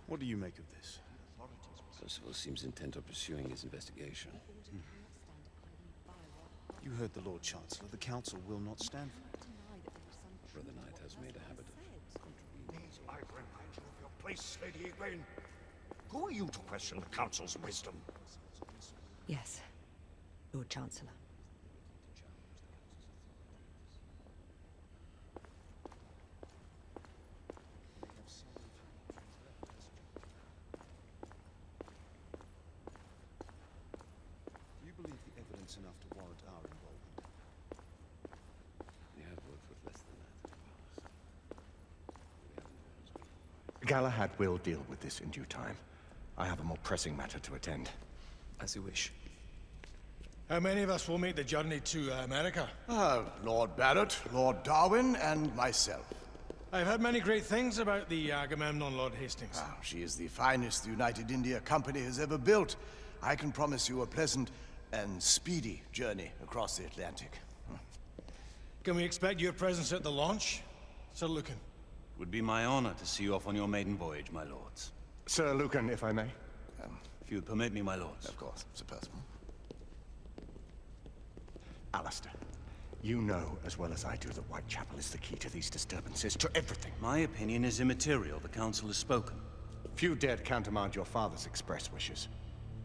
What do you make of this? Percival seems intent on pursuing his investigation. You heard the Lord Chancellor. The Council will not stand for it. Brother Knight has made a habit of contravening. I remind you of your place, Lady Egwene. Who are you to question the Council's wisdom? Yes, Lord Chancellor. Do you believe the evidence enough to warrant our involvement? We have worked with less than that in the past. Galahad will deal with this in due time. I have a more pressing matter to attend. As you wish. How many of us will make the journey to America? Lord Barrett, Lord Darwin, and myself. I've heard many great things about the Agamemnon, Lord Hastings. She is the finest the United India Company has ever built. I can promise you a pleasant and speedy journey across the Atlantic. Can we expect your presence at the launch, Sir Lucan? Would be my honor to see you off on your maiden voyage, my lords. Sir Lucan, if I may. If you would permit me, my lords. Of course, Sir Percival. Alistair, you know as well as I do that Whitechapel is the key to these disturbances, to everything. My opinion is immaterial. The council has spoken. Few dared countermand your father's express wishes.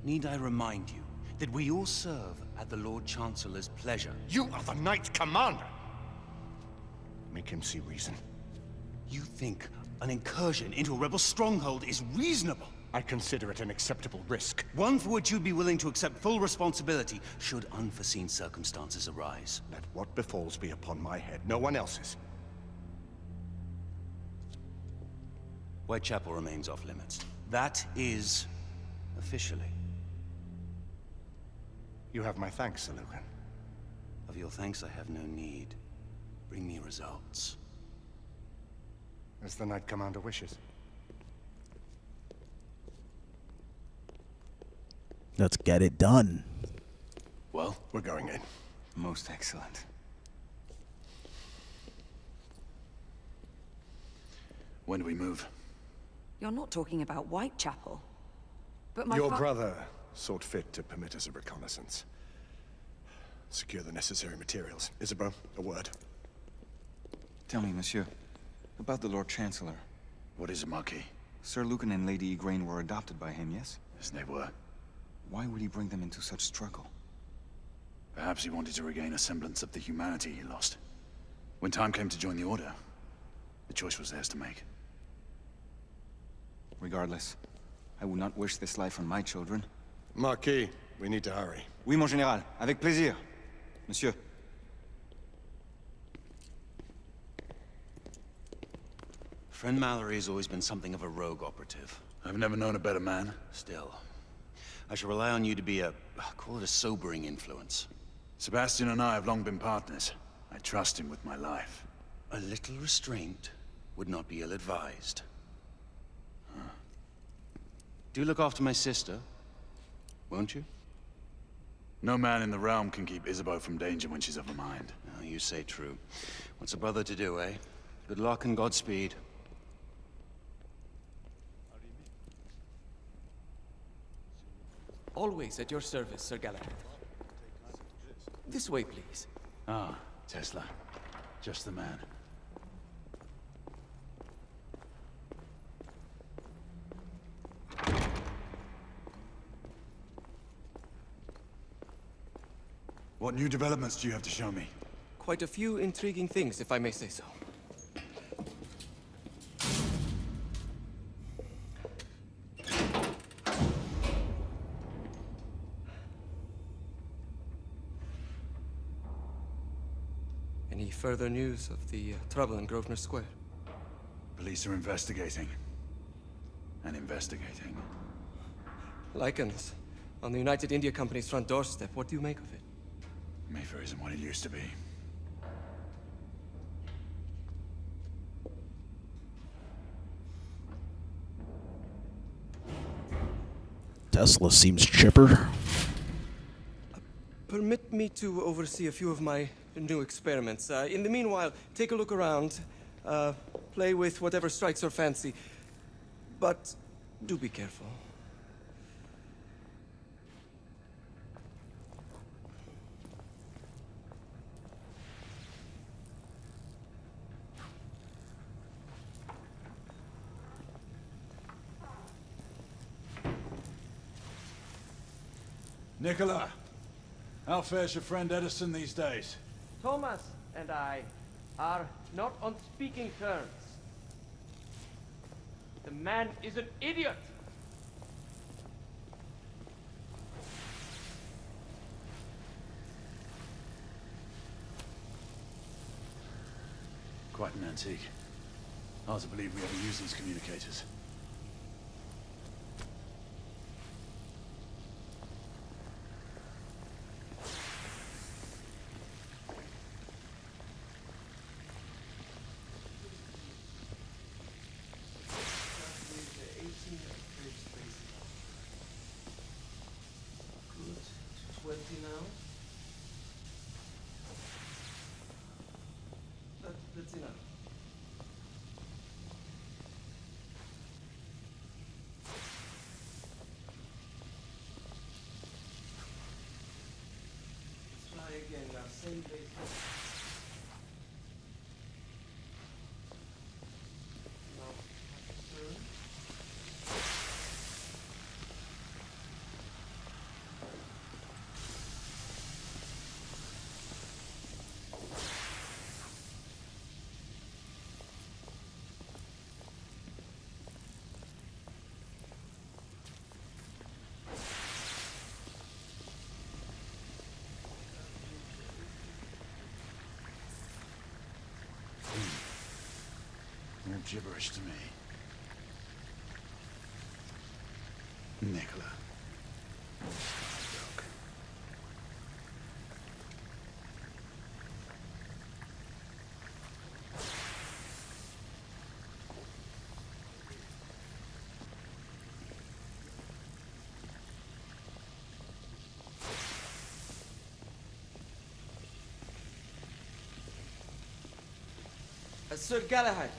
Need I remind you that we all serve at the Lord Chancellor's pleasure? You are the Knight Commander! Make him see reason. You think an incursion into a rebel stronghold is reasonable? I consider it an acceptable risk. One for which you'd be willing to accept full responsibility should unforeseen circumstances arise. Let what befalls be upon my head, no one else's. Whitechapel remains off limits. That is officially. You have my thanks, Sir Lucan. Of your thanks I have no need. Bring me results. As the Knight Commander wishes. Let's get it done. Well, we're going in. Most excellent. When do we move? You're not talking about Whitechapel. But my Your brother sought fit to permit us a reconnaissance. Secure the necessary materials. Isabeau, a word. Tell me, monsieur, about the Lord Chancellor. What is it, Marquis? Sir Lucan and Lady Egwene were adopted by him, yes? Yes, they were. Why would he bring them into such struggle? Perhaps he wanted to regain a semblance of the humanity he lost. When time came to join the Order, the choice was theirs to make. Regardless, I would not wish this life on my children. Marquis, we need to hurry. Oui, mon général. Avec plaisir. Monsieur. Friend Mallory has always been something of a rogue operative. I've never known a better man. Still, I shall rely on you to be call it a sobering influence. Sebastian and I have long been partners. I trust him with my life. A little restraint would not be ill-advised. Do look after my sister, won't you? No man in the realm can keep Isabeau from danger when she's of a mind. Oh, you say true. What's a brother to do, eh? Good luck and Godspeed. Always at your service, Sir Galahad. This way, please. Ah, Tesla. Just the man. What new developments do you have to show me? Quite a few intriguing things, if I may say so. Any further news of the trouble in Grosvenor Square? Police are investigating. And investigating. Lycans, on the United India Company's front doorstep. What do you make of it? Mayfair isn't what it used to be. Tesla seems chipper. Permit me to oversee a few of my new experiments. In the meanwhile, take a look around. Play with whatever strikes your fancy. But Do be careful. Nicola, how fares your friend Edison these days? Thomas and I are not on speaking terms. The man is an idiot! Quite an antique. Hard to believe we ever use these communicators. Good. 20 now. That's enough. Let's try again now. Same base. Now, turn. You're gibberish to me. Nicola. Joke. Sir Galahad.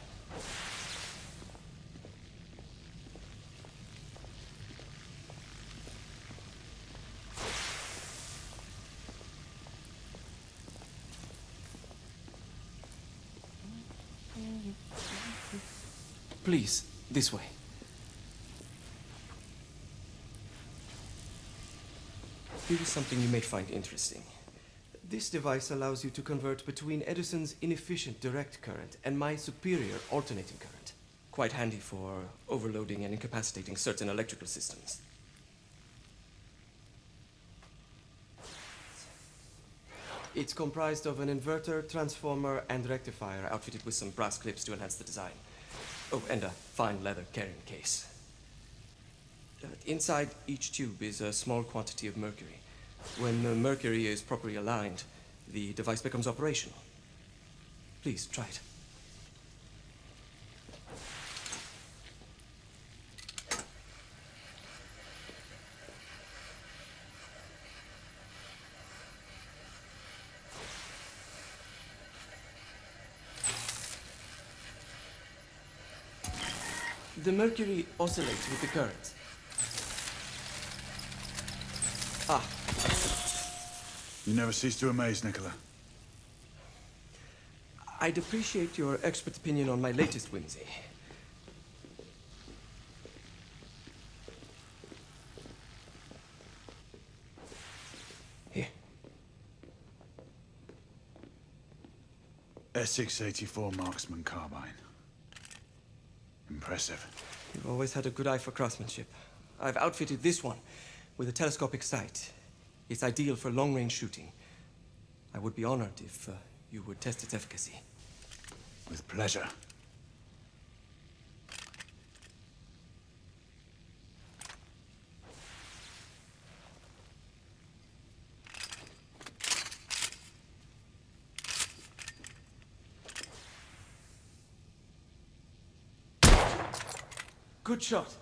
Please, this way. Here is something you may find interesting. This device allows you to convert between Edison's inefficient direct current and my superior alternating current. Quite handy for overloading and incapacitating certain electrical systems. It's comprised of an inverter, transformer, and rectifier outfitted with some brass clips to enhance the design. Oh, and a fine leather carrying case. Inside each tube is a small quantity of mercury. When the mercury is properly aligned, the device becomes operational. Please, try it. The mercury oscillates with the current. Ah. You never cease to amaze, Nicola. I'd appreciate your expert opinion on my latest whimsy. Here. S684 Marksman Carbine. Impressive. You've always had a good eye for craftsmanship. I've outfitted this one with a telescopic sight. It's ideal for long-range shooting. I would be honored if you would test its efficacy. With pleasure. Good shot.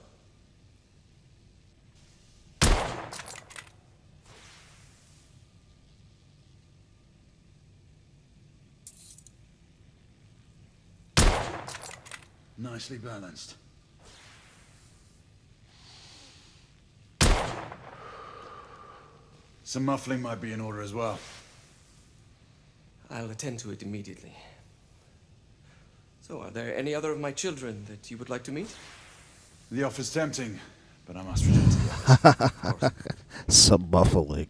Nicely balanced. Some muffling might be in order as well. I'll attend to it immediately. So, are there any other of my children that you would like to meet? The offer's tempting, but I must return to the office. Some muffling.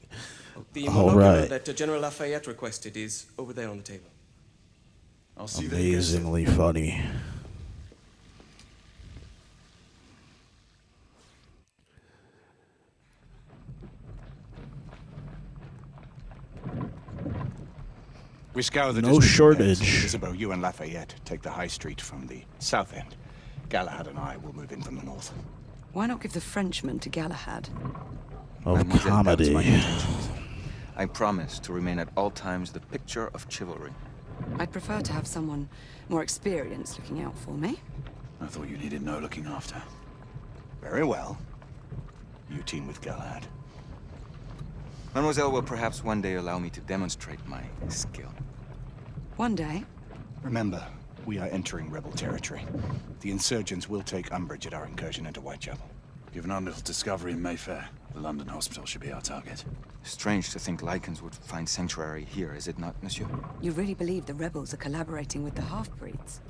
The All monocular right. that General Lafayette requested is over there on the table. I'll see that you guys- Amazingly funny. We scour the No district shortage. ahead. Isabeau, you and Lafayette take the high street from the south end. Galahad and I will move in from the north. Why not give the Frenchman to Galahad? Of Mademoiselle, that was my comedy. intentions. I promise to remain at all times the picture of chivalry. I'd prefer to have someone more experienced looking out for me. I thought you needed no looking after. Very well. You team with Galahad. Mademoiselle will perhaps one day allow me to demonstrate my skill. One day. Remember, we are entering rebel territory. The insurgents will take umbrage at our incursion into Whitechapel. Given our little discovery in Mayfair, the London hospital should be our target. Strange to think Lycans would find sanctuary here, is it not, monsieur? You really believe the rebels are collaborating with the half-breeds?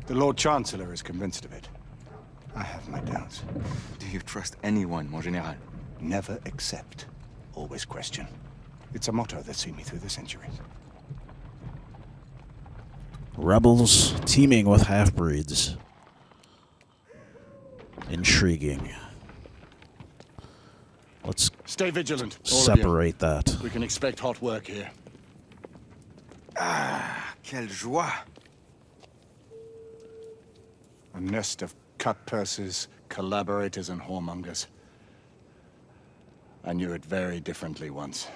The Lord Chancellor is convinced of it. I have my doubts. Do you trust anyone, mon général? Never accept. Always question. It's a motto that's seen me through the centuries. Rebels teaming with half-breeds. Intriguing. Let's Stay vigilant. separate that. We can expect hot work here. Ah, quelle joie! A nest of cut purses, collaborators, and whoremongers. I knew it very differently once.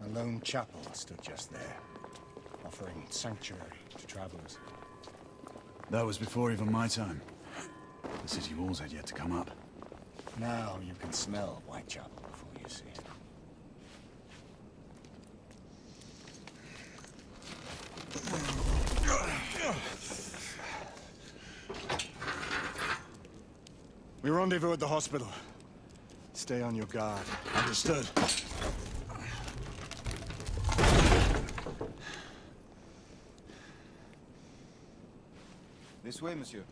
A lone chapel stood just there, offering sanctuary to travelers. That was before even my time. The city walls had yet to come up. Now you can smell Whitechapel before you see it. We rendezvous at the hospital. Stay on your guard. Understood. This way, monsieur.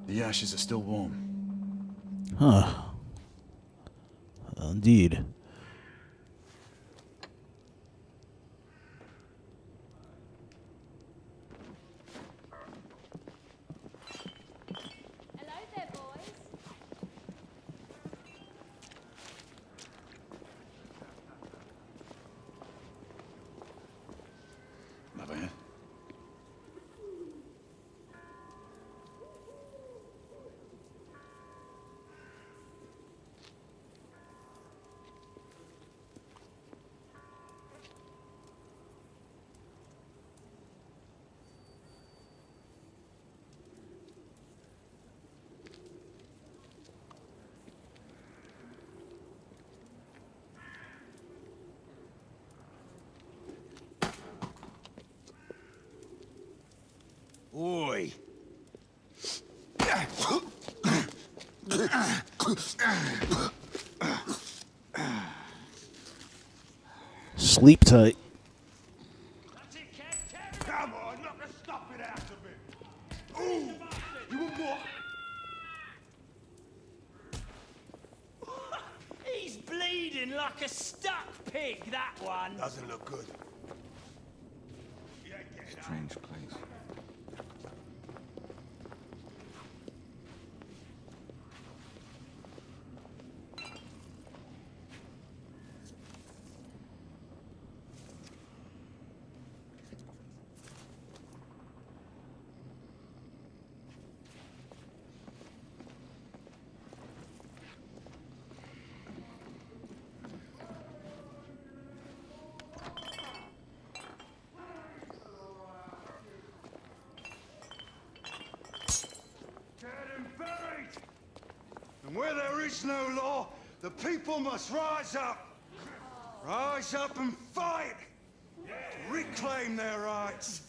The ashes are still warm. Huh. Indeed. Hello there, boys. Lafayette? Oi! Sleep tight. Come on, knock the stuffing out of it! Ooh! You want more? He's bleeding like a stuck pig, that one. Doesn't look good. Strange place. And where there is no law, the people must rise up. Rise up and fight! reclaim their rights.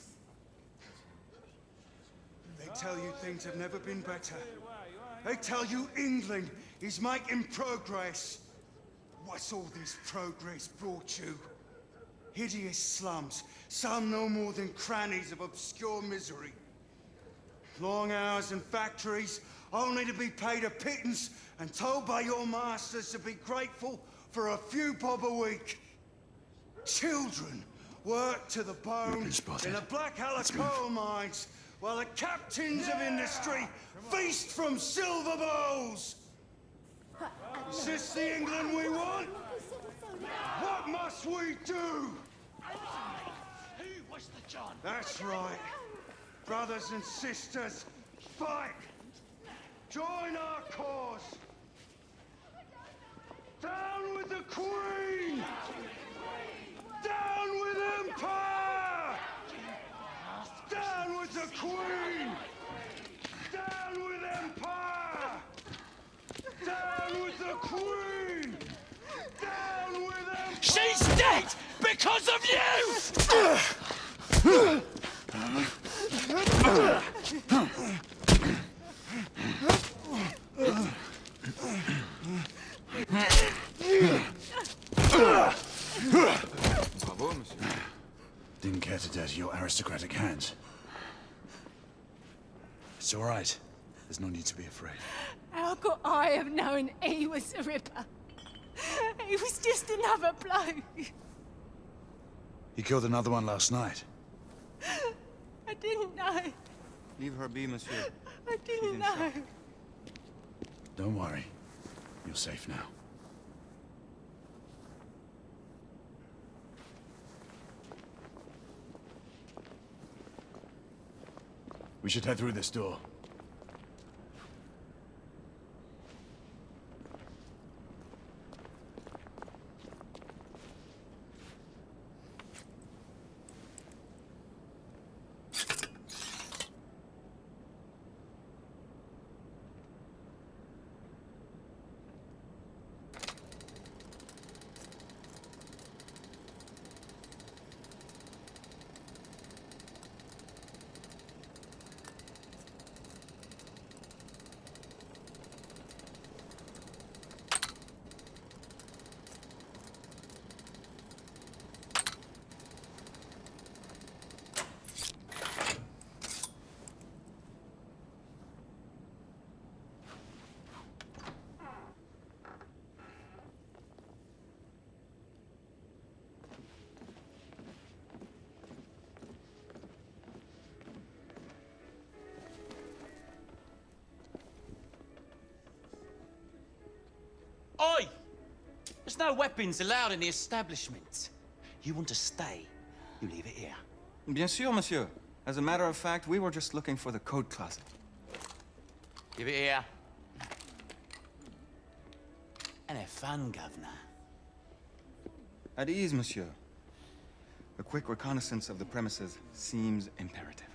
They tell you things have never been better. They tell you England is making progress. What's all this progress brought you? Hideous slums, some no more than crannies of obscure misery. Long hours in factories, only to be paid a pittance and told by your masters to be grateful for a few bob a week. Children work to the bone in the Blackhallow coal mines, while the captains of industry feast from silver bowls. Is this the England we want? What must we do? Who was the John? That's right. Brothers and sisters, fight! Join our cause! Down with the Queen! Down with Empire! Down with the Queen! Down with Empire! Down with the Queen! Down with Empire! She's dead because of you! Bravo, monsieur. Didn't care to dirty your aristocratic hands. It's all right. There's no need to be afraid. How could I have known he was a ripper? He was just another bloke. He killed another one last night. I didn't know. Leave her be, monsieur. I didn't know. Don't worry. You're safe now. We should head through this door. Oi! There's no weapons allowed in the establishment. You want to stay, you leave it here. Bien sûr, monsieur. As a matter of fact, we were just looking for the coat closet. Give it here. And have fun, governor. At ease, monsieur. A quick reconnaissance of the premises seems imperative.